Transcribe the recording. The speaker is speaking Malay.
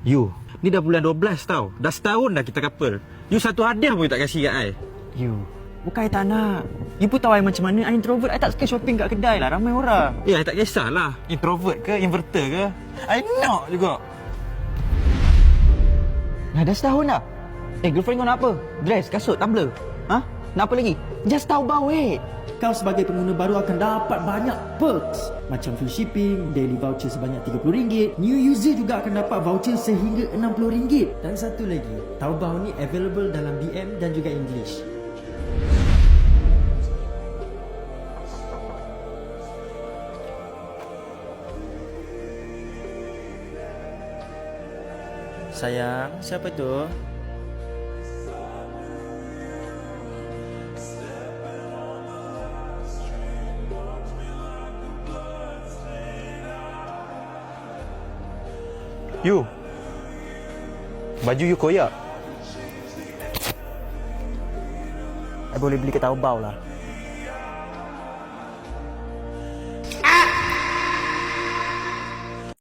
You, ni dah bulan 12 tau. Dah setahun dah kita couple. You satu hadiah pun you tak kasih kat I. You, bukan I tak nak. You pun tahu I macam mana. I introvert. I tak suka shopping kat kedai lah. Ramai orang. I tak kisahlah. Introvert ke, inverter ke. I nak juga. Dah setahun dah. Girlfriend kau nak apa? Dress, kasut, tumbler? Ha? Nak apa lagi? Just Taobao Kau sebagai pengguna baru akan dapat banyak perks macam free shipping, daily voucher sebanyak RM30, new user juga akan dapat voucher sehingga RM60. Dan satu lagi, Taobao ni available dalam BM dan juga English. Sayang, siapa tu? You, baju you koyak. I boleh beli kat Taobao lah.